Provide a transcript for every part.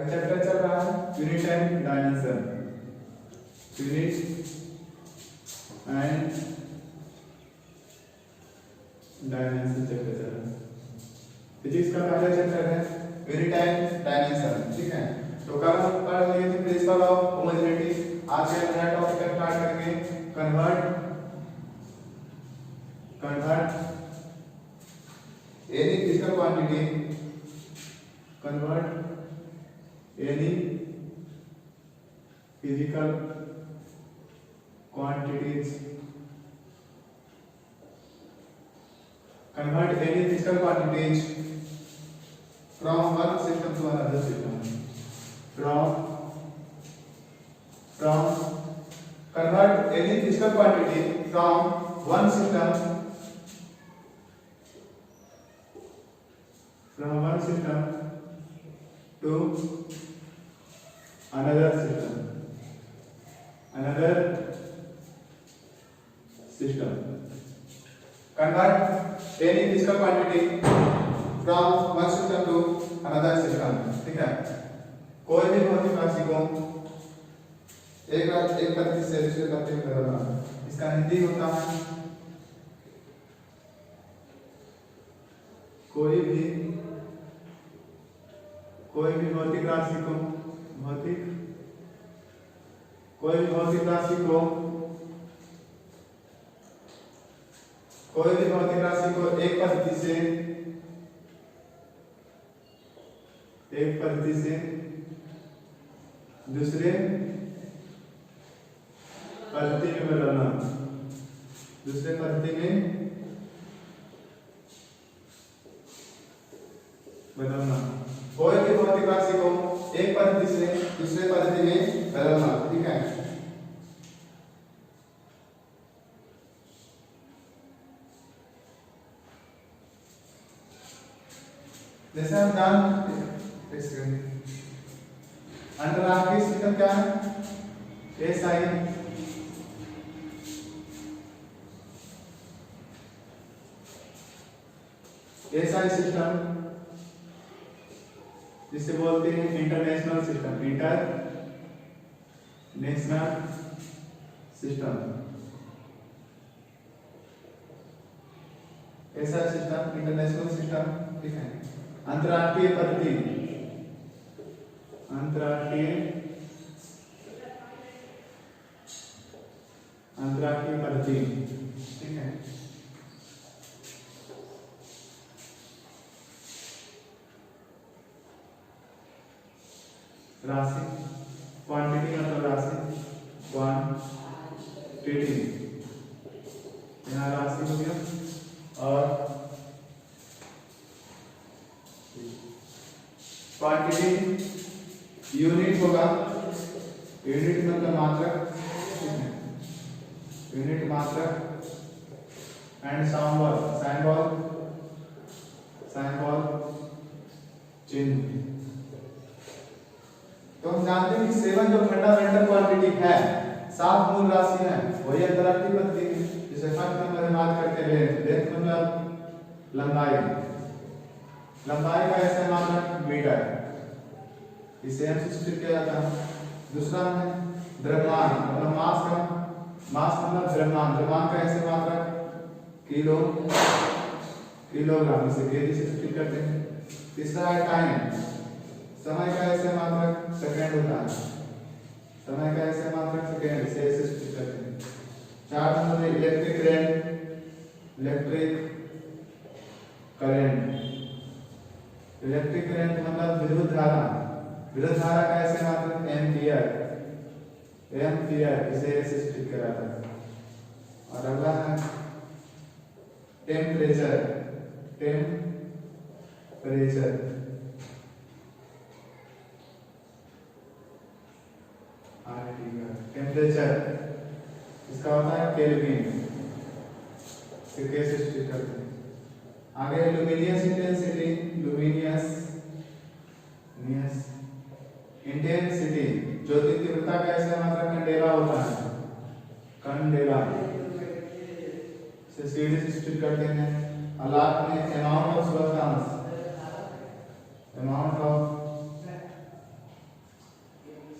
Chapter चल रहा है unit and dimension. Unit and dimension chapter चल रहा है। फिजिक्स का पहला चैप्टर है यूनिट एंड डायमेंशन। ठीक है, तो कल हम पढ़ लिए थे प्रिंसिपल ऑफ होमोजेनिटी। आज का नया टॉपिक स्टार्ट करेंगे convert any physical quantity, convert any physical quantities, convert any physical quantities from one system to another system. Convert any physical quantity from one system to another system. Convert any physical quantity from one system to another system. ठीक है, कोई भी भौतिक राशि को एक पद्धति से दूसरे पद्धति में बदलना, इसका हिंदी होता है कोई भी भौतिक राशि को एक पद्धति से दूसरे पद्धति में बदलना, कोई भी भौतिक राशि को एक पद्धति से दूसरे पद्धति में बदलना। ठीक है, जैसे हम अंतरराष्ट्रीय सिस्टम क्या है? एसआई सिस्टम, जिसे बोलते हैं international system, SI system, international system. ठीक है, अंतरराष्ट्रीय पद्धति, ठीक है, राशि, क्वांटिटी मतलब राशि, क्वांटिटी यहाँ राशि हो गया, और क्वांटिटी यूनिट होगा, यूनिट मतलब मात्रक, एंड सिंबल चिन्ह। तो हम जानते हैं कि 7 जो फंडामेंटल क्वांटिटी है, 7 मूल राशि है, वही अंतरराष्ट्रीय पद्धति है। जैसे फर्स्ट नंबर में बात करते हैं लेंथ मतलब लंबाई का ऐसे मात्रक मीटर, इसे हम सब्स्टिट्यूट किया जाता है। दूसरा है द्रव्यमान मतलब मास मतलब द्रव्यमान का ऐसे मात्रक किलोग्राम, इसे केजी से सब्स्टिट्यूट करते हैं। तीसरा है टाइम, समय का ऐसे मात्रक सेकंड होता है, इसे सब्स्टिट्यूट करते हैं। 4 नंबर में इलेक्ट्रिक करंट मतलब विद्युत धारा का ऐसे मात्रक एम्पियर, इसे सब्स्टिट्यूट किया जाता है। और अगला है टेम्परेचर, इसका होता है केल्विन, इसे कैसे सब्स्टिट्यूट करते हैं। आगे लुमिनियस इंटेंसिटी, ज्योति तीव्रता का ऐसे मात्रक कैंडेला होता है, से सीधे सब्स्टिट्यूट करते हैं। अलाट में अमाउंट ऑफ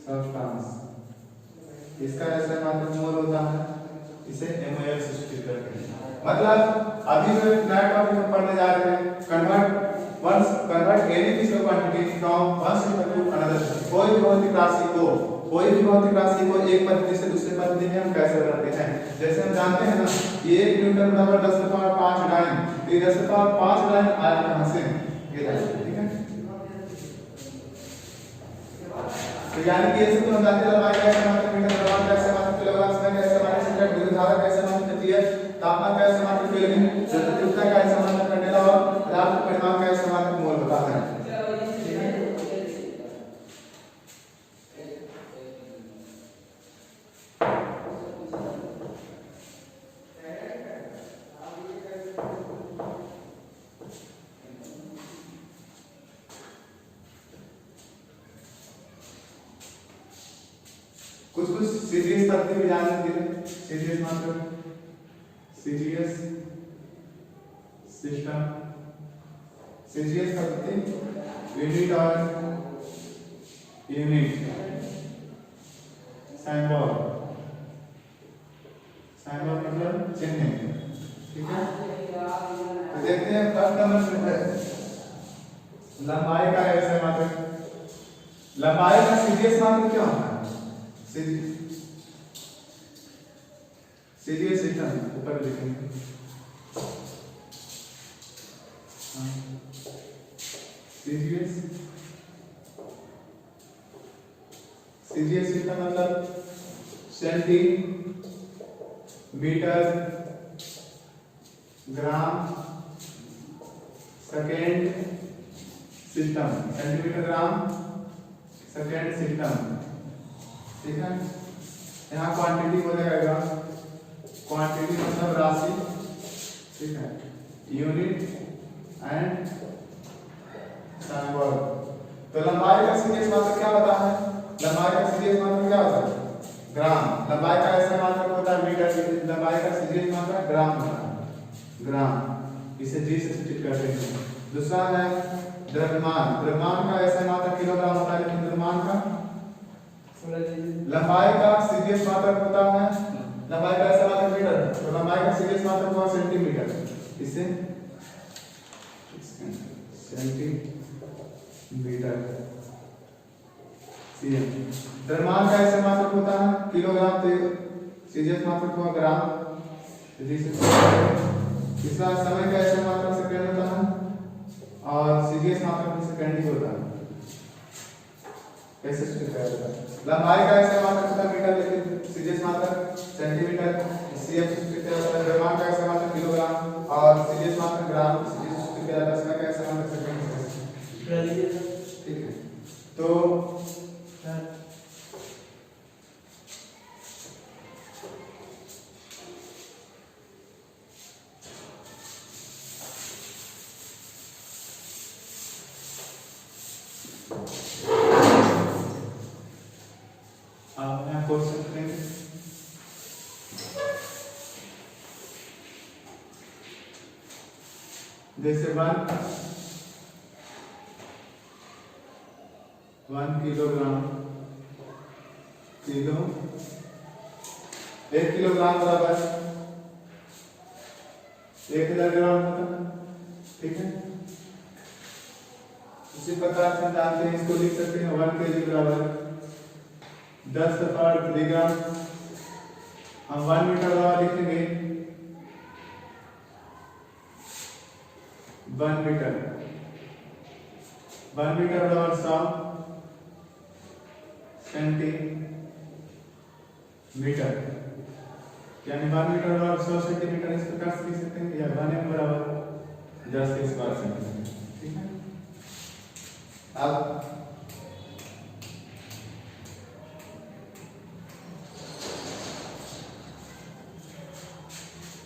सब्सटेंस, इसका ऐसा मात्रक मोल होता है, इसे MOL सब्स्टिट्यूट करके। मतलब अभी जो नया टॉपिक हम पढ़ने जा रहे हैं, convert any physical quantity from one system to another. कोई भी भौतिक राशि को एक पद्धति से दूसरे पद्धति में हम कैसे बदलते हैं। जैसे हम जानते हैं ना कि 1 न्यूटन बराबर 10⁵ डाइन, तो 10⁵ डाइन आया कहां से, ये डाइन, ठीक है। तो यानी कि ऐसे तो हम जानते हैं लंबाई कैसे मात्रक मीटर, द्रव्यमान कैसे मात्रक किलोग्राम, समय कैसे मात्रक सेकंड, विद्युत धारा कैसे मात्रक गति है, तापमान कैसे मात्रक केल्विन, जलतीव्रता कैसे मात्रक कैंडेला और पदार्थ का परिमाण कैसे मात्रक मोल होता है। कुछ सीजीएस पद्धति भी जान लीजिए। सीजीएस मतलब सीजीएस सिस्टम, सीजीएस पद्धति यूनिट और यूनिट सिंबल मतलब चिन्ह, ठीक है। तो देखते हैं फर्स्ट नंबर से लंबाई का ऐसे मात्रक, लंबाई का सीजीएस मात्रक क्या होता है, सीजीएस सिस्टम ऊपर लिखेंगे, सीजीएस सिस्टम मतलब centimetre gram second system, centimetre gram second system, ठीक है। यहाँ क्वांटिटी हो जाएगा, क्वांटिटी मतलब राशि, ठीक है, यूनिट एंड सिंबल। तो लंबाई का सीजीएस मात्रक क्या होता है, लंबाई का सीजीएस मात्रक क्या होता है, ग्राम। लंबाई का ऐसा मात्रक होता है मीटर, लंबाई का सीजीएस मात्रक ग्राम होता है, ग्राम, इसे जी से सब्स्टिट्यूट करते हैं। दूसरा है द्रव्यमान, द्रव्यमान का ऐसा मात्रक किलोग्राम होता है, लेकिन द्रव्यमान का लंबाई का सीजीएस मात्रक होता है, लंबाई का ऐसा मात्रक मीटर, तो लंबाई का सीजीएस मात्रक होगा सेंटीमीटर, इसे सेंटीमीटर सीएम। द्रव्यमान का ऐसा मात्रक होता है किलोग्राम, तो सीजीएस मात्रक होगा ग्राम। तीसरा समय का ऐसा मात्रक सेकंड होता है और सीजीएस मात्रक सेकंड ही होता है, कैसे होता है। लंबाई का ऐसा मात्रक होता है मीटर, लेकिन सीजीएस मात्रक सेंटीमीटर, सीएम द्रव्यमान का ऐसा मात्रक किलोग्राम और सीजीएस मात्रक ग्राम, समय का ऐसा मात्रक सेकंड, ठीक है। तो आप यहाँ क्वेश्चन करेंगे, जैसे 1 किलोग्राम, 1 किलोग्राम बराबर 1000 ग्राम होता है, ठीक है। इसी प्रकार से हम जानते हैं, इसको लिख सकते हैं 1 kg बराबर 10⁻³ ग्राम। हम 1 मीटर बराबर लिखेंगे 1 मीटर बराबर 100 सेंटीमीटर, यानी 1 मीटर बराबर 100 सेंटीमीटर। इस प्रकार से लिख सकते हैं, या 1 m बराबर 10 के स्क्वायर सेंटीमीटर, ठीक है। अब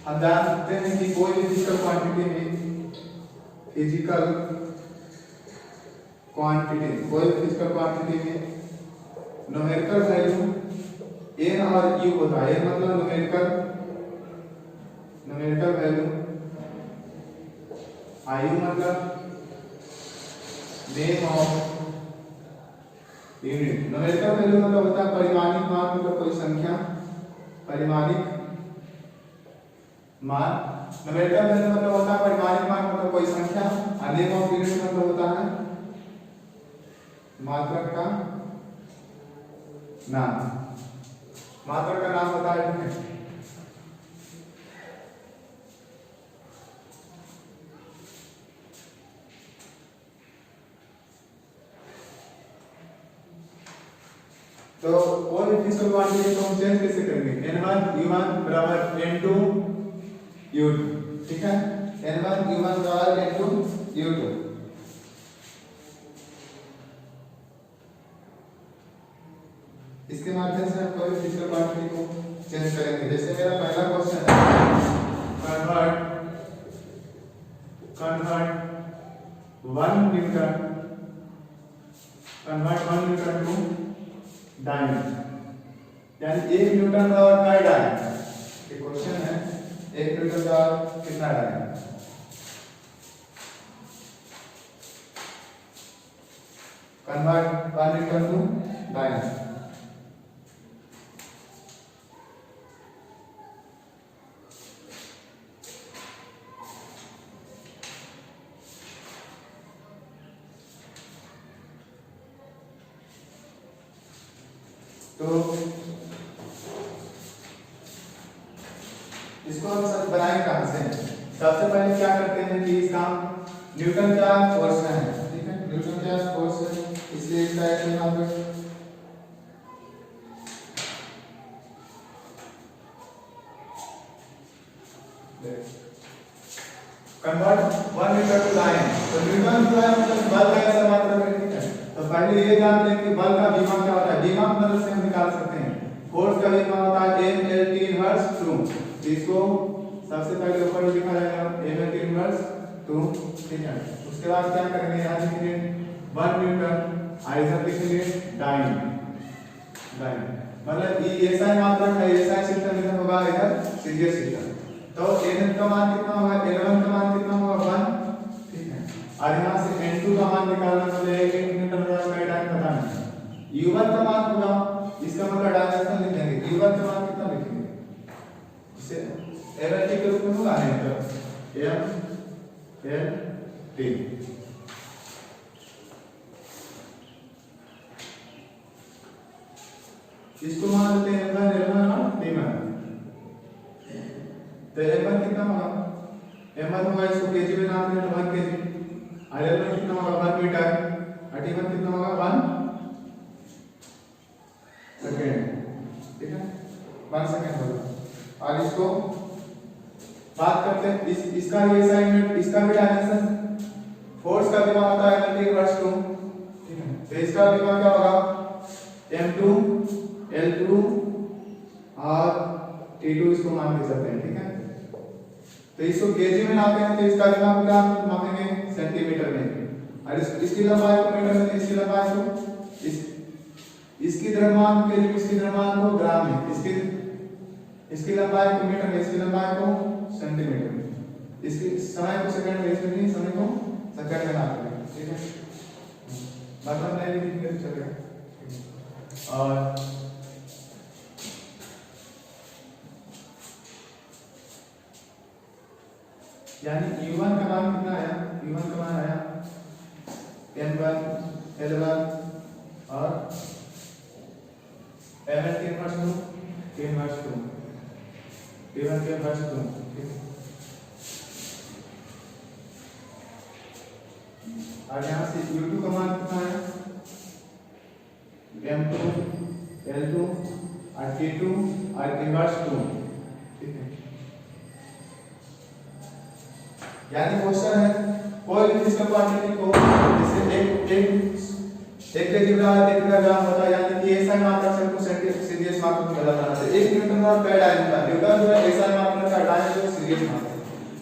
हम जान सकते हैं कि कोई भी फिजिकल क्वांटिटी में न्यूमेरिकल वैल्यू n और u होता है। n मतलब न्यूमेरिकल वैल्यू, u मतलब name of unit. Numerical value मतलब होता है परिमाणिक मान, मतलब कोई संख्या, परिमाणिक मान। न्यूमेरिकल वैल्यू मतलब होता है परिमाणिक मान, मतलब कोई संख्या। नेम ऑफ यूनिट मतलब होता है मात्रक का नाम, मात्रक का नाम होता है, ठीक है। तो कोई भी फिजिकल क्वांटिटी को हम चेंज कैसे करेंगे? n1 u1 बराबर n2 u2, ठीक है। n1 u1 बराबर n2 u2। इसके माध्यम से हम कोई भी फिजिकल क्वांटिटी को चेंज करेंगे। जैसे मेरा पहला क्वेश्चन है कन्वर्ट 1 न्यूटन टू डायन, यानी 1 न्यूटन बराबर क्या डायन? ये क्वेश्चन है, 1 न्यूटन बराबर कितना डायन? कन्वर्ट 1 न्यूटन टू डायन। तो इसको हम सब बनाएंगे कहां से? सबसे पहले क्या करते हैं कि इसका न्यूटन का फोर्स है, ठीक है। न्यूटन का फोर्स है, इसलिए इसका यहाँ पे कन्वर्ट 1 न्यूटन टू डायन। तो न्यूटन जो है मतलब बल का ऐसा मात्रा है, ठीक है। तो पहले ये जानते हैं कि बल का विभव क्या होता है। विभव मदद से हम निकाल सकते हैं। फोर्स का विभव होता है mLT इनवर्स 2। इसको सबसे पहले ऊपर लिखा जाएगा mLT इनवर्स 2, ठीक है। उसके बाद क्या करेंगे, यहाँ लिखेंगे 1 न्यूटन, इधर लिखेंगे डाइन। मतलब ये ऐसा ही मात्रक है, ऐसा ही सिस्टम इधर होगा, इधर सीरियस सिस्टम। तो n का मान कितना होगा, n1 का मान कितना होगा 1, ठीक है। और यहाँ से n2 का मान निकालना, मतलब 1 न्यूटन बराबर डायन पता नहीं। u1 का मान होगा, इसका मतलब डायमेंशन लिख देंगे। u1 का मान कितना लिखेंगे, इसे mLT के रूप में होगा, नहीं तो mLT। इसको मान लेते हैं m1 l1 और t1। तो m1 कितना होगा, m1 होगा, इसको केजी में नाम दें तो 1 केजी। और l1 कितना होगा 1 मीटर, और t1 कितना होगा 1 सेकंड, ठीक है। 1 सेकंड होगा। और इसको बात करते हैं इसका भी असाइनमेंट, इसका भी डायमेंशन, फोर्स का विभव होता है mLT इनवर्स 2, ठीक है। तो इसका विभव क्या होगा m2 l2 और t2, इसको मान दे सकते हैं, ठीक है। तो इसको केजी में नापते हैं, तो इसका विभव क्या नापेंगे सेंटीमीटर में। और इसकी लंबाई को मीटर में, इसकी लंबाई को इसकी द्रव्यमान केजी में, इसकी द्रव्यमान को ग्राम में, इसकी लंबाई को मीटर में, इसकी लंबाई को सेंटीमीटर में, इसकी समय को सेकंड में, इसकी समय को सेकंड में नापते हैं, ठीक है। मतलब नहीं लिखेंगे चलेगा। और यानी u1 का मान कितना आया, u1 का मान आया m1 l1 और mLT इनवर्स 2 t1 के इनवर्स 2, ठीक है। और यहाँ से u2 का मान कितना है m2 l2 और t2 और इनवर्स 2, ठीक है। यानी क्वेश्चन है कोई भी फिजिकल क्वांटिटी को, जैसे एक केजी बराबर 1 ग्राम होता है, यानी कि ऐसा मात्रा से हमको सीरियस मात्रा में बदलना है। 1 न्यूटन बराबर क्या डायन का, न्यूटन जो है ऐसा मात्रा का, डायन जो सीरियस मात्रा है।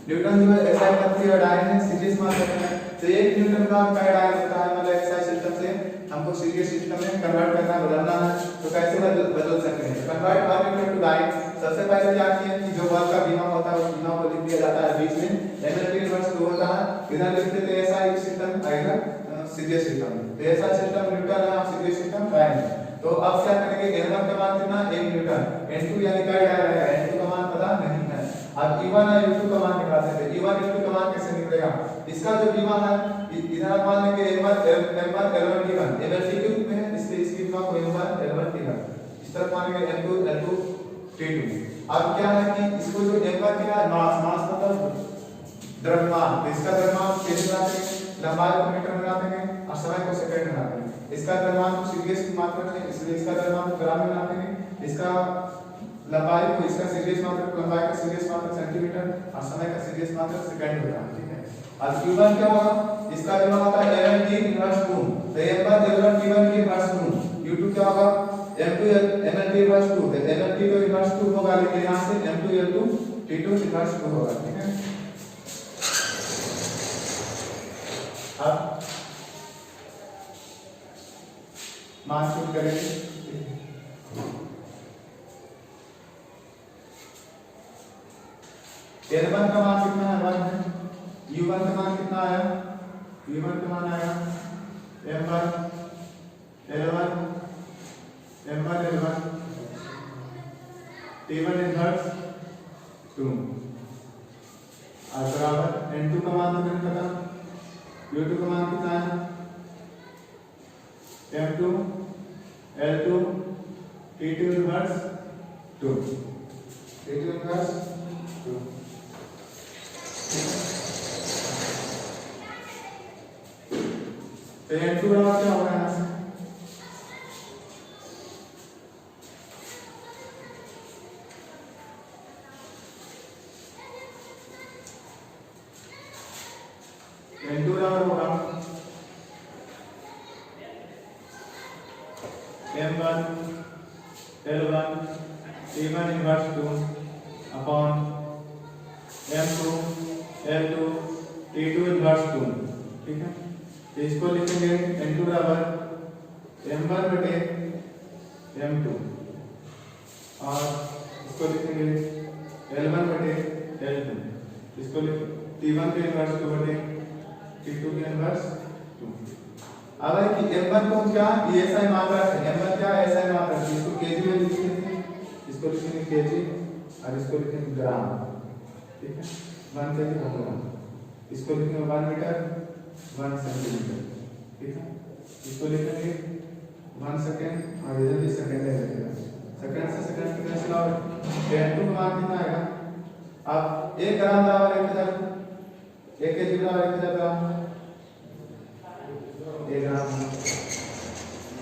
न्यूटन जो है ऐसा मात्रा और डायन है सीरियस मात्रा है। तो 1 न्यूटन बराबर क्या डायन होता है, मतलब ऐसा सिस्टम से हमको सीरियस सिस्टम में कन्वर्ट करना, बदलना है। तो कैसे बदल सकते हैं, कन्वर्ट 1 न्यूटन टू डायन। सबसे पहले क्या किए कि जो बल का विभव होता है उस विभव को लिख दिया जाता है बीच में, mLT इनवर्स 2 होता है, इधर लिखते थे ऐसा एक सिस्टम, इधर सीरियस सिस्टम। तो ऐसा सिस्टम न्यूटन है, सीरियस सिस्टम तो अब क्या करेंगे, L1 का मान कितना 1 न्यूटन, N2 यानी क्या आएगा, N2 का मान पता नहीं है। अब E1 और E2 का मान निकाल सकते हैं। E1 E2 का मान कैसे निकलेगा, इसका जो V1 है इधर आप मान लेंगे L1 L1 L1 T1 LLT के रूप में है, इसलिए इसकी V1 को L1 L1 T1, इस तरफ मान लेंगे L2 L2 T2। अब क्या है कि इसको जो M1 क्या है, मास मतलब द्रव्यमान, तो इसका द्रव्यमान कैसे बनाते हैं, लंबाई को मीटर में बनाते हैं और समय को सेकंड में बनाते हैं। इसका द्रव्यमान को सीरीज की मात्रा में, इसलिए इसका द्रव्यमान को ग्राम में बनाते हैं, इसका लंबाई को, इसका सीरीज मात्रा को, लंबाई का सीरीज मात्रा सेंटीमीटर और समय का सीरीज मात्रा सेकंड होता है, ठीक है। अब Q1 क्या होगा, इसका जो होता है L1 इनवर्स 2, तो M1 L1 T1 की इनवर्स 2, U2 क्या होगा M2 L1 T इनवर्स 2, तो L1 T तो इनवर्स 2 होगा, लेकिन यहां से M2 L2 T2 इनवर्स 2 होगा, ठीक है। अब मास पुट करेंगे, L1 का मान कितना है 1 है, U1 का मान कितना आया, U1 का मान आया M1 L1 M1 L1 T1 inverse 2 और बराबर N2 का मान हमें पता, U2 का मान कितना है M2 L2 T2 inverse 2 T2 inverse 2। तो N2 बराबर क्या होगा यहाँ से, N2 बराबर होगा M1 L1 T1 inverse 2 upon M2 L2 T2 inverse 2, ठीक है। तो इसको लिखेंगे N2 बराबर M1 बटे M2 और इसको लिखेंगे L1 बटे L2, इसको T1 के इनवर्स 2 बटे T2 के इनवर्स 2। अब है कि M1 को क्या SI मात्रा है, M1 क्या SI मात्रा है, इसको kg में लिखेंगे, इसको लिखेंगे kg और इसको लिखेंगे ग्राम, ठीक है। 1 kg ग्राम, इसको लिखेंगे 1 मीटर 1 सेंटीमीटर, ठीक है। इसको लिखेंगे 1 सेकंड और इधर भी सेकंड है लगेगा, सेकंड से सेकंड कितने से लाओ, N2 का मान कितना आएगा, अब 1 ग्राम बराबर 1000, 1 kg बराबर 1000 ग्राम, 1 ग्राम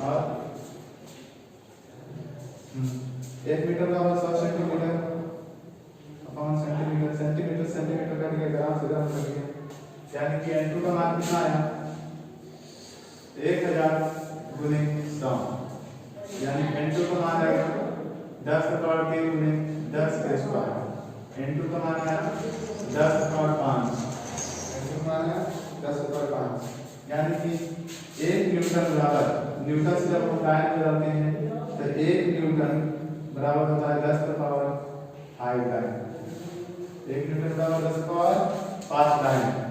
और 1 मीटर बराबर 100 centimetre upon centimetre, centimetre centimetre cut गया, ग्राम से ग्राम कट गया, यानी कि N2 का मान कितना आया 1000 गुने 100, यानी N2 का मान आएगा 10 का पावर 3 गुने 10 का स्क्वायर, N2 का मान आया 10 का पावर 5, N2 का मान आया 10 का पावर 5, यानी कि 1 न्यूटन बराबर, न्यूटन से जब हम टाइम बदलते हैं तो 1 न्यूटन बराबर होता है 10 का पावर 5 टाइम, 1 न्यूटन बराबर 10 का पावर 5 टाइम।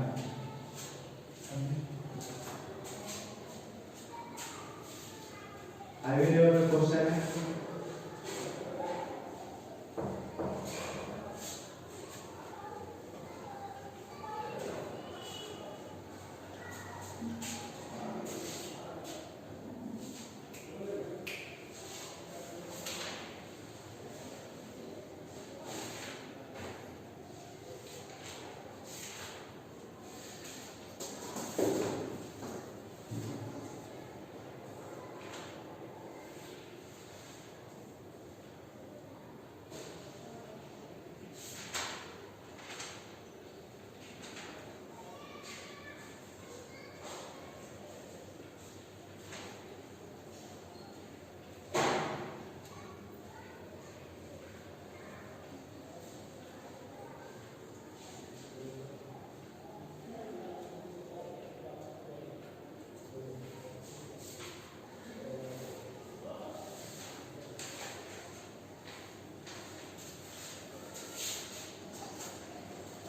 आगे लेवल का क्वेश्चन है,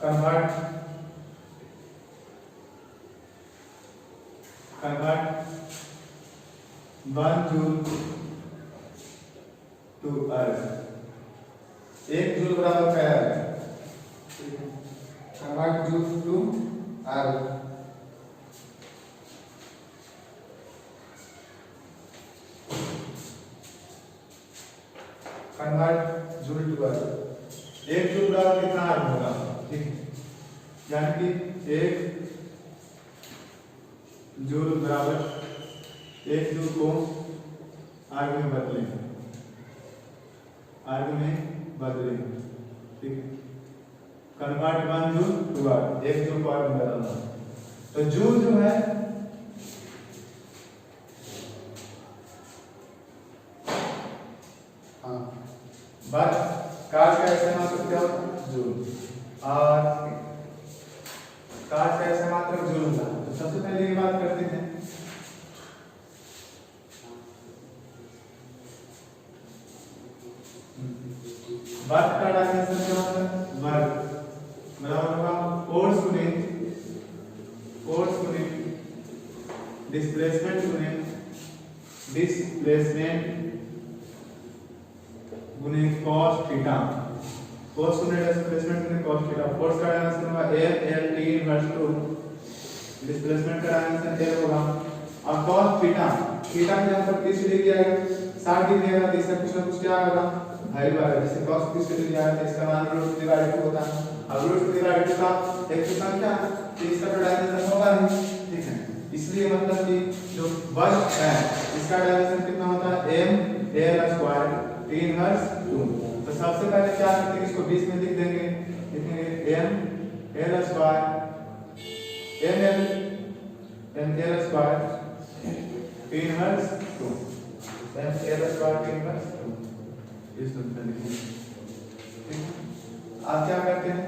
convert 1 joule to erg. 1 joule बराबर क्या है? Convert joule to erg. Convert joule to erg. 1 joule बराबर कितना अर्थ होगा? ठीक है, यानी कि 1 जूल बराबर 1 जूल को अर्थ में बदलेंगे, अर्थ में बदलेंगे। ठीक है, convert 1 joule to erg, 1 joule को अर्थ में बदलना। तो जूल जो है बट कार्ड का ऐसे मात्रक क्या होता है? जूल। और कार्ड का ऐसे मात्रक जूल होता है। तो सबसे पहले ये बात करते हैं, वर्ग का डायमेंशन क्या होता है? वर्ग बराबर होगा फोर्स गुने डिस्प्लेसमेंट गुने cos थीटा। cos गुने डिस्प्लेसमेंट गुने cos थीटा। फोर्स का डायमेंशन होगा L T इनवर्स 2, डिस्प्लेसमेंट का डायमेंशन L होगा, और cos थीटा की जगह पर 30 डिग्री आएगा, 60 डिग्री आएगा, तो इसका कुछ ना कुछ क्या होगा? वैल्यू आएगा। जैसे cos 30 डिग्री आया तो इसका मान √2 होता है। अब √2 का एक तो संख्या, तो इसका तो डायमेंशन होगा नहीं। ठीक है, इसलिए मतलब कि जो वर्ग है इसका डायमेंशन कितना होता है? m l square t inverse 2। तो सबसे पहले क्या करते हैं, इसको 20 में लिख देंगे, लिखेंगे m l square square t inverse 2, m l square t inverse 2 इस रूप में लिखेंगे। ठीक है, आप क्या करते हैं,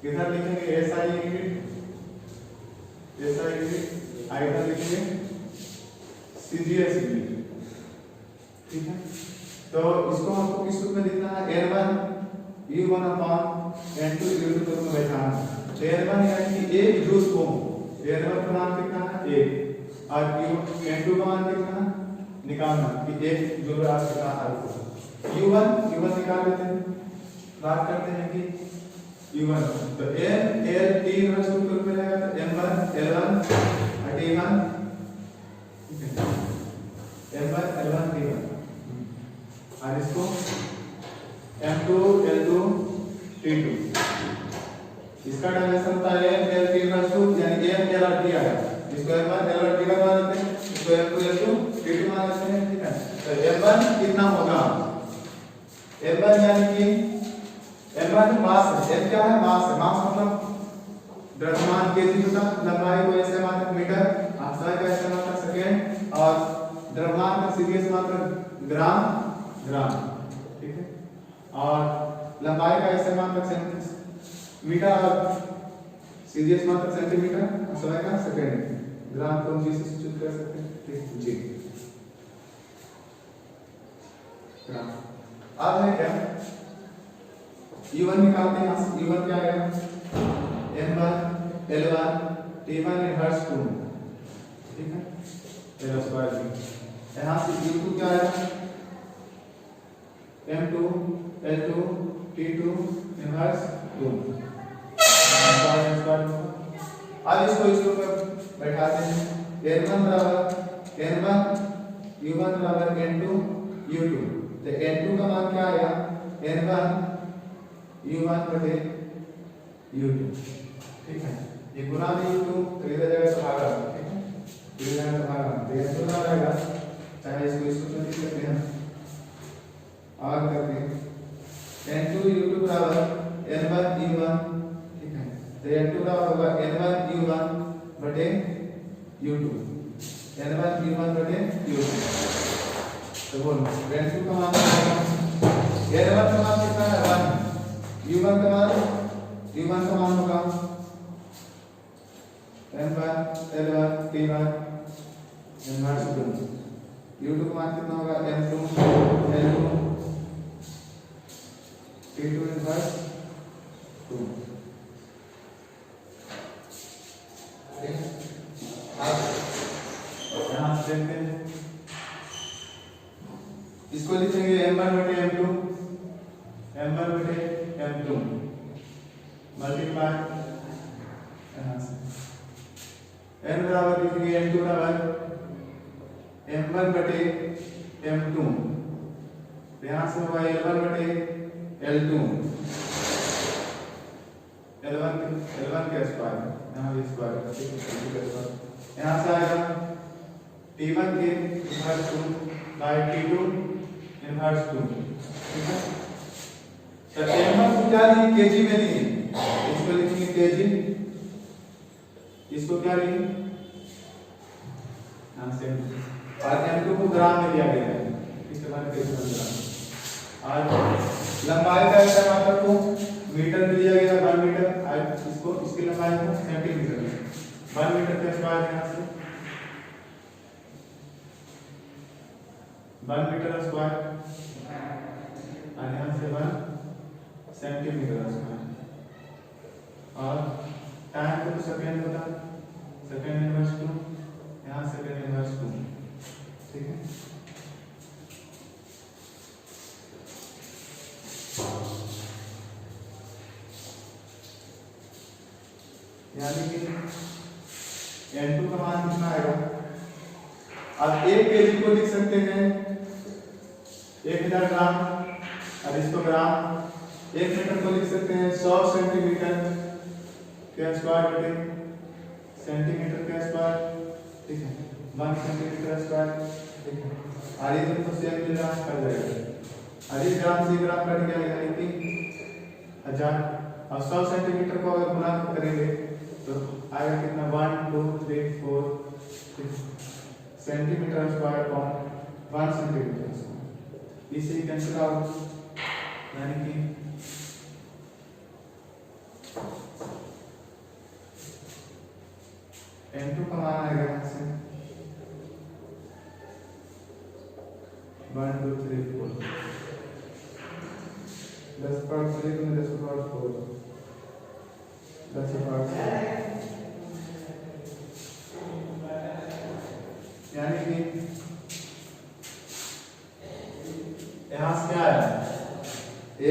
इधर लिखेंगे SI यूनिट, इधर लिखेंगे CGS यूनिट। ठीक है, तो इसको हमको किस रूप में लिखना है? N1 U1 upon N2 U2 के रूप में बैठाना है। तो N1 यानी कि 1 जूल को, N1 का मान कितना है? 1, और N2 का मान कितना है? निकालना कि 1 जूल बराबर कितना अर्थ होगा। U1 निकाल लेते हैं, बात करते हैं कि U1 तो M L T इनवर्स 2 के रूप में रहेगा, तो M1 L1 T1, M1 L1 T1, और इसको M2 L2 T2। इसका डायमेंशन होता है M L T इनवर्स 2, यानी M L और T आया, इसको M1 L और T1 मान लेते हैं, इसको M2 L2 T2 मान लेते हैं। ठीक है, तो M1 कितना होगा? M1 यानी कि M1 मास है, M क्या है? मास है। मास मतलब द्रव्यमान केजी होता, लंबाई को ऐसे मात्रक मीटर, समय का ऐसे मात्रक सेकंड, और द्रव्यमान का सीधीस मात्रक ग्राम। ठीक है, और लंबाई का ऐसे मात्रक मीटर, और सीधीस मात्रक सेंटीमीटर, और समय का सेकंड। ग्राम को हम जी से सूचित कर सकते हैं। ठीक जी, ग्राम। अब है क्या, U1 निकालते हैं। U1 क्या आएगा? M1 L1 T1 inverse 2। ठीक है, L स्क्वायर। यहाँ से U2 क्या आएगा? M2 L2 T2 inverse 2। अब इसको इस रूप में बैठाते हैं। N1 बराबर N1 U1 बराबर N2 U2। तो N2 का मान क्या आएगा? N1 U1 बटे U2। ठीक है, ये गुना में U2 तो इधर जाएगा तो भागा। ठीक है, इधर जाएगा तो भागा, तो ये गुना रहेगा, चाहे इसको इस रूप में लिख सकते हैं और करके N2 U2 बराबर N1 U1। ठीक है, तो N2 बराबर होगा N1 U1 बटे U2, N1 U1 बटे U2। तो बोलो N2 का मान N1 का मान कितना है? 1। U1 का मान होगा M1 L1 T1 inverse 2। U2 का मान कितना होगा? M2 L2 T2 inverse 2। अब यहाँ देखते हैं इसको लिखेंगे m1 बटे m2 मल्टीप्लाई यहाँ से n बराबर लिखेंगे m2 बराबर m1 बटे m2, यहाँ से होगा l1 बटे l2 L1 के स्क्वायर, यहाँ भी स्क्वायर, यहाँ से आएगा T1 के इनवर्स 2 बाय T2 इनवर्स 2, ठीक है। तो m1 को क्या लिखेंगे केजी में लिखेंगे, इसको लिखेंगे केजी, इसको क्या लिखेंगे यहाँ से, और m2 को ग्राम में लिया गया है, ठीक है। और लंबाई का क्या मात्रा को मीटर में लिया गया 1 मीटर, इसको इसकी लंबाई को सेंटीमीटर में 1 मीटर का स्क्वायर, यहाँ से 1 मीटर स्क्वायर और यहाँ से 1 सेंटीमीटर स्क्वायर, और टाइम को सेकंड होता है, सेकंड इनवर्स 2, यहाँ सेकंड इनवर्स 2, ठीक है। यानी कि n2 का मान कितना आएगा, अब 1 केजी को लिख सकते हैं 1000 ग्राम, और इसको ग्राम, 1 मीटर को लिख सकते हैं 100 सेंटीमीटर के स्क्वायर बटे सेंटीमीटर के स्क्वायर, ठीक है, 1 सेंटीमीटर स्क्वायर, ठीक है। और ये तो सेम मिल रहा है, कर जाएगा, और इस ग्राम से ग्राम कट गया, यानी कि 1000, और 100 सेंटीमीटर को अगर गुणा करेंगे तो आएगा कितना 1 2 3 4 6 centimetre square upon 1 centimetre square, इसे कैंसिल आउट, यानी कि n2 का मान आएगा यहाँ से 1 2 3 4 10 पावर 3 में 10 पावर 4 10 पावर 4, यानी कि यहाँ से क्या है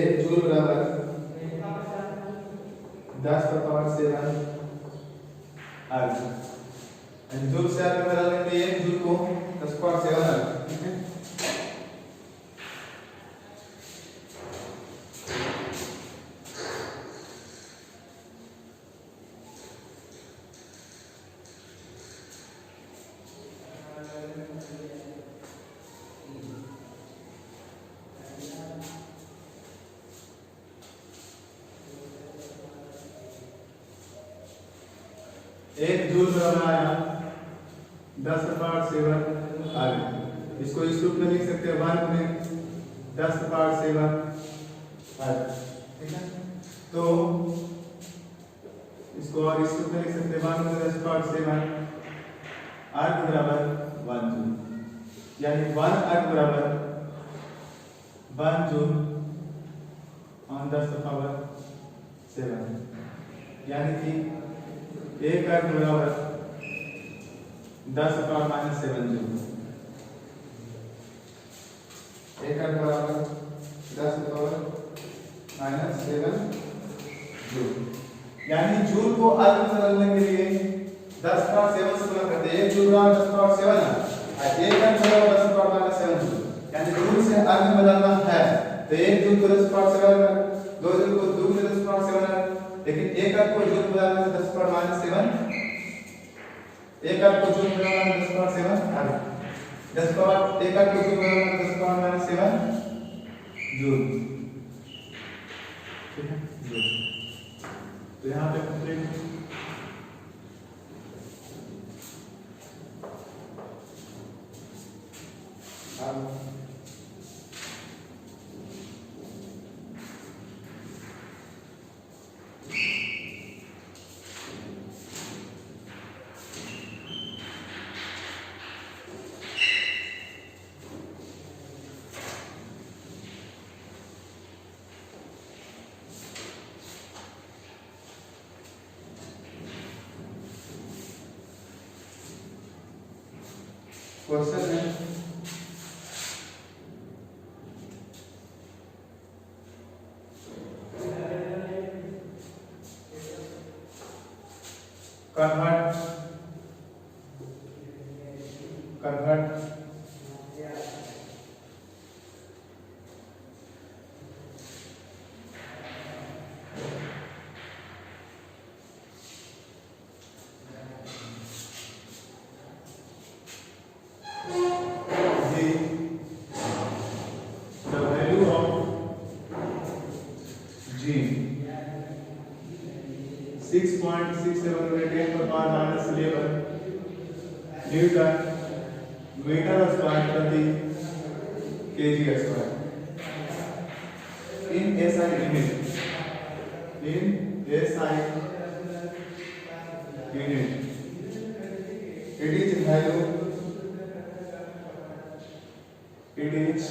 1 जूल बराबर 10 पावर 7 अर्ग, जूल से अर्ग बदल देंगे 1 जूल को 10 पावर 7 अर्ग, ठीक है। एक जूल बराबर आया 10 पावर 7 अर्ग, इसको इस रूप में लिख सकते हैं 1 में 10 पावर 7 अर्ग, ठीक है। तो इसको और इस रूप में लिख सकते हैं 1 में 10 पावर 7 अर्ग बराबर 1 जूल, यानी 1 अर्ग बराबर 1 जूल ऑन 10 पावर 7, यानी कि 1 अर्ग बराबर 10 पावर -7 जूल, 1 अर्ग बराबर 10 पावर -7 जूल, यानी जूल को अर्ग में बदलने के लिए 10 पावर 7 से गुणा करते हैं, 1 जूल बराबर 10 पावर 7 है, और 1 अर्ग बराबर 10 पावर -7 जूल, यानी जूल से अर्ग में बदलना है तो 1 जूल को 10 पावर 7, 2 जूल को 2 में 10 पावर 7, लेकिन 1 अर्ग को जूल में बदलना है 10 पावर -7, 1 अर्ग को जूल में बदलना है 10 पावर 7 अर्ग, 10 पावर 1 अर्ग को जूल में बदलना है 10 पावर -7 जूल, ठीक है, जूल। तो यहाँ पे कंप्लीट क्वेश्चन है कन्वर्ट G 6.67 10 पर power minus 11 newton metre square प्रति KG square in SI unit it is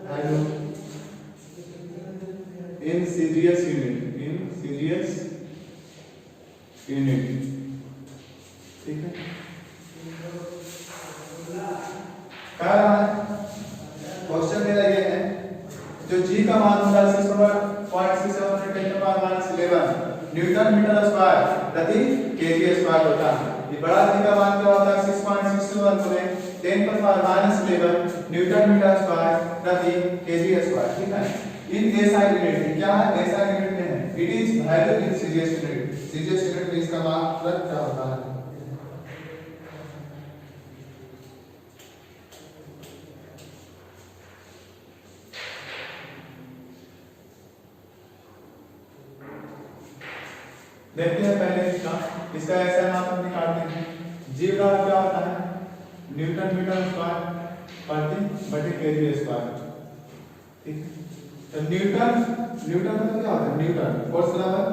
value in serious unit ठीक है क्या क्वेश्चन मेरा ये है जो G का मान होता है 6.67 न्यूटन मीटर स्क्वायर प्रति केजी स्क्वायर होता है। ये बड़ा G का मान क्या होता है 6.61 में 10 पर power minus 11 newton metre square प्रति केजी स्क्वायर ठीक है। इन SI यूनिट क्या है SI यूनिट में है it is value in serious unit में इसका मतलब क्या होता है देखते हैं पहले इसका ऐसा नाम हम निकालते हैं जी का क्या होता है न्यूटन मीटर स्क्वायर प्रति बटे केजी स्क्वायर ठीक है। तो न्यूटन मतलब क्या होता है न्यूटन फोर्स बराबर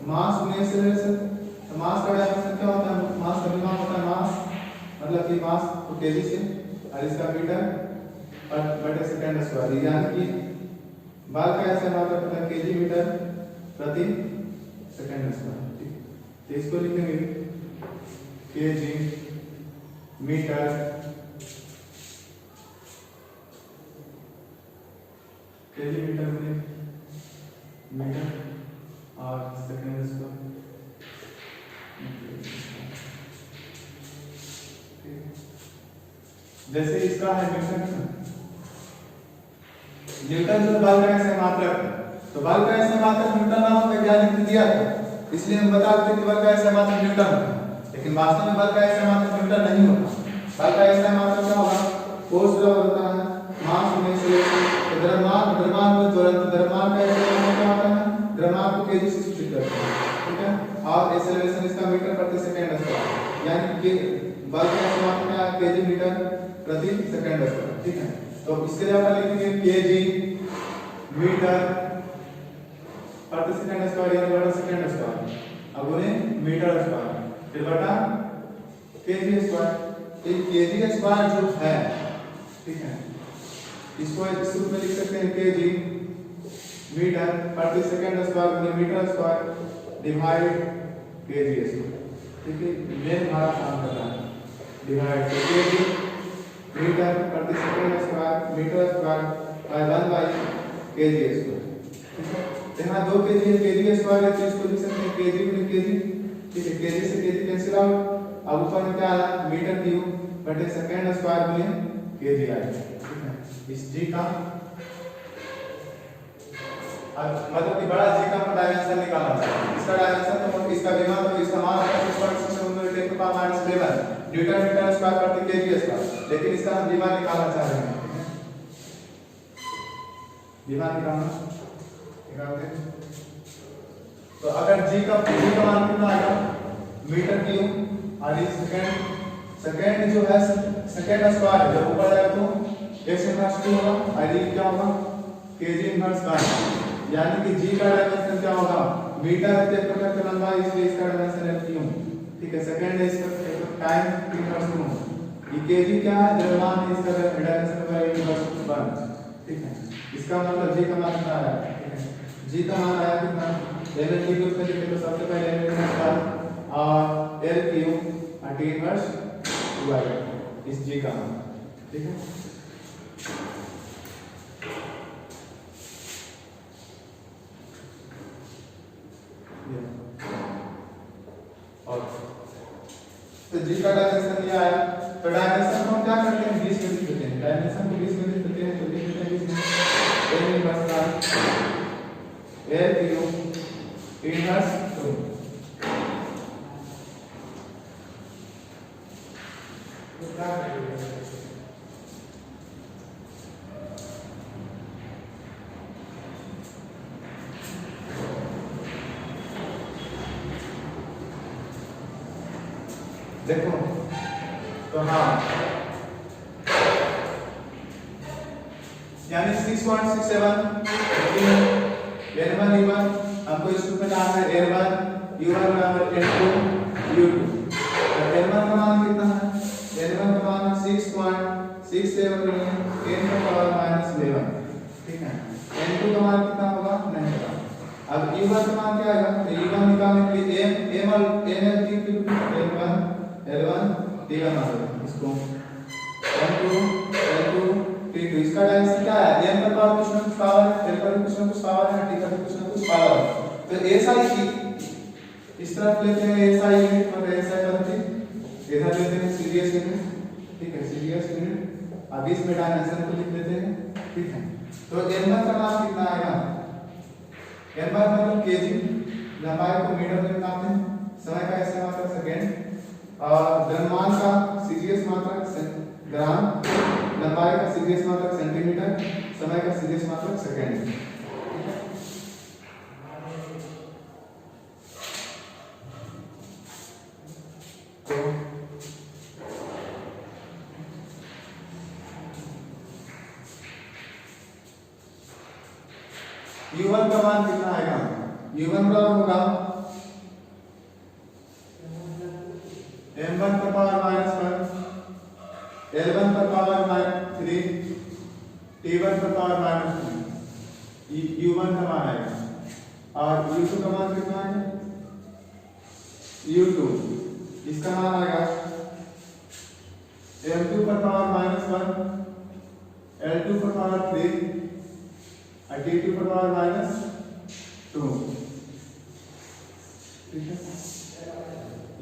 मास गुणित एक्सेलरेशन। तो मास का डायमेंशन क्या होता है मास का परिमाण होता है मास मतलब कि मास को केजी से और इसका मीटर बटे सेकंड स्क्वायर यानी कि बल का ऐसा मात्रा पता है केजी मीटर प्रति सेकंड स्क्वायर ठीक है। तो इसको लिखेंगे केजी मीटर में मीटर और सेकंड स्क्वायर जैसे इसका है न्यूटन जो बल का ऐसे मात्रक तो बल का ऐसे मात्रक न्यूटन नाम वैज्ञानिक ने दिया था इसलिए हम बता देते कि बल का ऐसे मात्रक न्यूटन है लेकिन वास्तव में बल का ऐसे मात्रक न्यूटन नहीं होता। बल का ऐसे मात्रक क्या होगा फोर्स बराबर होता है मास गुणित एक्सेलरेशन। द्रव्यमान में त्वरण द्रव्यमान का ऐसे मात्रक क्या होता है द्रव्यमान को केजी से सूचित करते हैं ठीक है और एक्सेलरेशन इसका मीटर प्रति सेकंड स्क्वायर यानी कि बल का ऐसे मात्रक क्या है केजी मीटर प्रति सेकंड स्क्वायर ठीक है। तो इसके लिए अपन लिखेंगे केजी मीटर प्रति सेकंड स्क्वायर यानी बटा सेकंड स्क्वायर अब उन्हें मीटर स्क्वायर फिर बटा केजी स्क्वायर। ये केजी स्क्वायर जो है ठीक है इसको इस रूप में लिख सकते हैं केजी मीटर प्रति सेकंड स्क्वायर गुणित metre square divide kg square ठीक है। मेन हमारा काम कर रहा है डिवाइड केजी मीटर प्रति second square metre square by 1 by kg square ठीक है। यहाँ 2 केजी स्क्वायर है तो इसको लिख सकते हैं केजी गुणित केजी ठीक है। केजी से केजी कैंसिल आउट अब ऊपर में क्या आया मीटर क्यूब बटे सेकंड स्क्वायर गुणित केजी आया ठीक है। इस जी का मतलब कि बड़ा जी का डायमेंशन निकालना है इसका डायमेंशन तो इसका विमान तो इसका मान है 6.67 10 to power minus 11 newton metre square प्रति केजी स्क्वायर लेकिन इसका हम विमान निकालना चाह रहे हैं विमान निकालते हैं। तो अगर जी का मान कितना आएगा मीटर क्यूब और ये सेकंड जो है सेकंड स्क्वायर जब ऊपर जाएगा तो x इनवर्स 2 होगा और ये क्या होगा केजी इनवर्स स्क्वायर यानी कि जी का डायमेंशन क्या होगा मीटर है तो का लंबाई इसलिए इसका डायमेंशन है क्यूब ठीक है। सेकंड है इसका टाइम इनवर्स 2 ये केजी क्या है द्रव्यमान है इसका डायमेंशन होगा इनवर्स 1 ठीक है। इसका मतलब जी का मान कितना आया ठीक है जी का मान आया कितना एल जी को लिखे तो सबसे पहले एल स्क्वायर और एल क्यूब और टी इनवर्स 2 आएगा इस जी का मान ठीक है। इसका डायमेंशन ये आया। तो डायमेंशन को हम क्या करते हैं 20 में लिख देते हैं। डायमेंशन को 20 में लिख देते हैं तो लिख देते हैं 20 में n इनवर्स का l क्यूब इनवर्स 2। देखो तो हाँ यानी 6.67 n1 u1 हमको इस रूप में नाम है n1 u1 बराबर n2 u2। n1 का मान कितना है? n1 का मान 6.67 10 का पावर -11। ठीक है। n2 का मान कितना होगा नहीं पता। अब u1 का मान क्या आएगा? तो u1 निकालने के लिए m l l1 L1 T1 आ गया इसको L2 T2 इसका डायमेंशन क्या है? m पर पावर कुछ ना कुछ पावर है, l पर कुछ ना कुछ पावर है, t पर कुछ ना कुछ पावर है। तो SI की इस तरफ लेते हैं SI यूनिट और SI बनती इधर लेते हैं सीरियस यूनिट। ठीक है सीरियस यूनिट। अब इसमें डायमेंशन को लिख देते हैं। ठीक है। तो m1 का मान कितना आएगा? m1 मतलब kg, लंबाई को मीटर में बताते हैं, समय का ऐसे मात्रक सेकंड और द्रव्यमान का सीजीएस मात्रक ग्राम, लंबाई का सीजीएस मात्रक सेंटीमीटर, समय का सीजीएस मात्रक सेकंड। तो U1 का मान कितना आएगा? U1 बराबर होगा m1 पर पावर -1 l1 पर पावर -3 t1 पर पावर -3 u1 का मान आएगा। और u2 का मान कितना है? u2 इसका मान आएगा m2 पर पावर -1 l2 पर पावर 3 और t2 पर पावर -2। ठीक है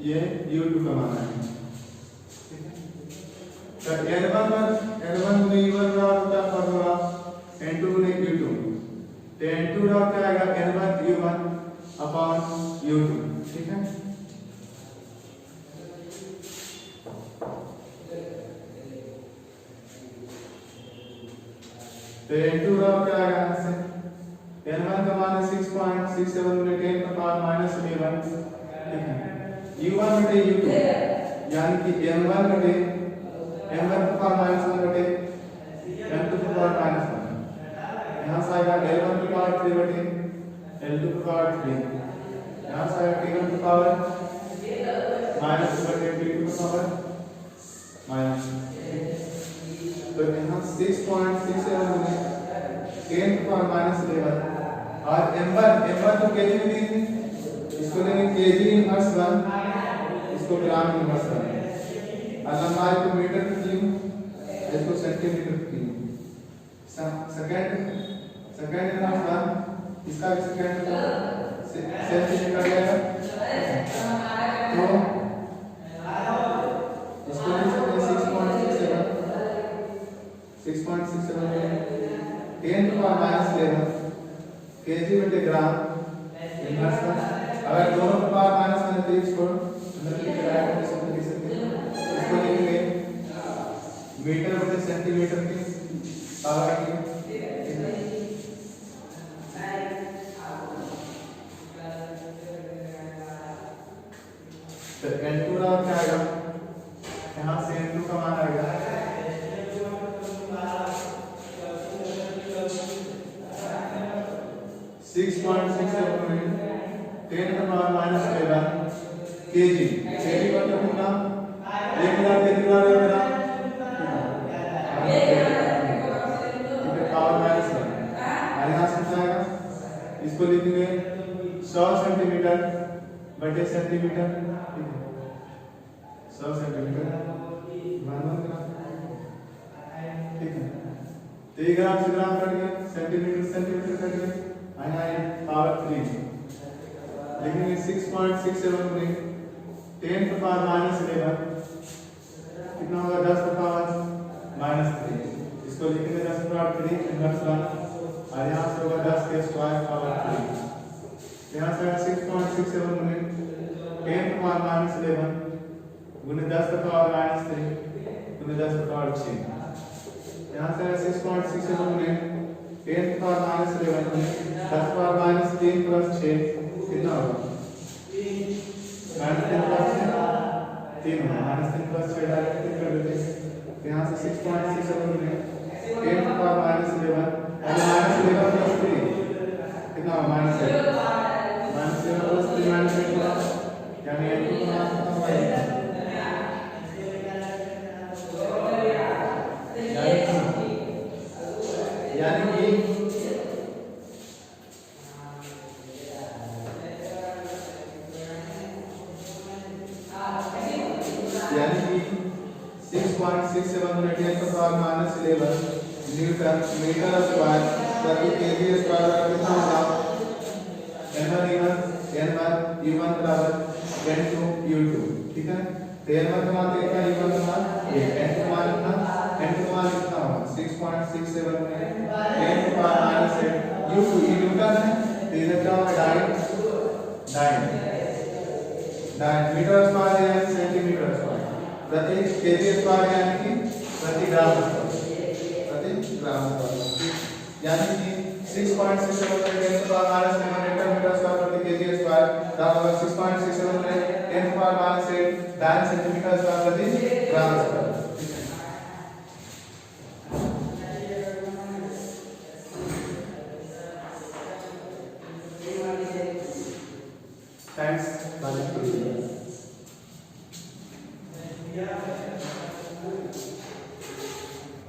ये u2 का मान है। तो n1 गुने u1 बराबर क्या होगा? n2 गुने u2। तो n2 बराबर क्या आएगा? n1 u1 upon u2। ठीक है। तो n2 बराबर क्या आएगा? n1 का मान है 6.67 गुने 10 का पावर -11। ठीक है। u1 बटे u2 यानी कि m1 बटे m1 का पावर -1 बटे m2 का पावर -1। यहाँ से आएगा l1 का पावर 3 बटे l2 का पावर 3। यहाँ से आएगा t1 का पावर -2 बटे t2 का पावर -। तो यहाँ 6.67 गुने 10 का पावर -11 और m1 तो केजी में दी थी, इसको लेंगे केजी इनवर्स 1, इसको ग्राम इनवर्स 1 और लंबाई को मीटर में क्यूब, इसको सेंटीमीटर क्यूब। सेकंड इनवर्स 1 इसका भी सेकंड सेंटीमीटर लेगा। तो इसको लिख सकते हैं 6.67 10 का पावर -11 केजी बटे ग्राम इनवर्स 1। अगर दोनों का पावर -1 है तो इसको अंदर लिख के राइट में इसको लिख सकते हैं। इसको लिखेंगे मीटर बटे सेंटीमीटर की पावर की। तो n2 बराबर क्या आएगा? यहाँ से n2 का मान आएगा 6.67 10 का पावर -11 केजी। केजी मतलब कितना? 1000 केजी बराबर कितना? पावर -1 और यहाँ से कितना आएगा? इसको लिखेंगे 100 सेंटीमीटर बटे सेंटीमीटर। 100 सेंटीमीटर ठीक है। तो ये ग्राम से ग्राम कट गया, सेंटीमीटर सेंटीमीटर कट गया, पावर 3 लेकिन 6.67 गुने 10 to power minus 11 कितना होगा 10 to power minus 3 इसको लिखेंगे 10 to power 3 इनवर्स 1 और यहाँ से होगा 10 के स्क्वायर पावर 3 यहाँ से 6.67 गुने 10 to power minus 11 गुने 10 to power minus 3 गुने 10 to power 6 यहाँ से 6.67 गुने 10 to power minus 11 गुने 10 to power minus 3 plus 6 कितना होगा -3 plus 3 होगा -3 plus 6 डायरेक्ट कर देते हैं यहाँ से 6.67 गुने 10 to power minus 11 and -11 plus 3 कितना होगा -7 -7 plus 3 -8 यानी 8 को यानी कि 6.67 10 to power minus 11 newton metre square प्रति केजी स्क्वायर कितना होगा n1 e1 बराबर n2 u2 ठीक है तो n1 का मान कितना e1 का मान ये n2 मान कितना होगा 6.67 में 10 to power minus 8 u2 ये न्यूटन है तो इधर क्या होगा डाइन मीटर स्क्वायर यानी सेंटीमीटर स्क्वायर प्रति केजी स्क्वायर यानी कि प्रति ग्राम स्क्वायर यानी कि 6.67 10 to power minus 7 metre square प्रति केजी स्क्वायर बराबर 6.67 10 to power minus 8 dyne centimetre square प्रति ग्राम स्क्वायर Thanks.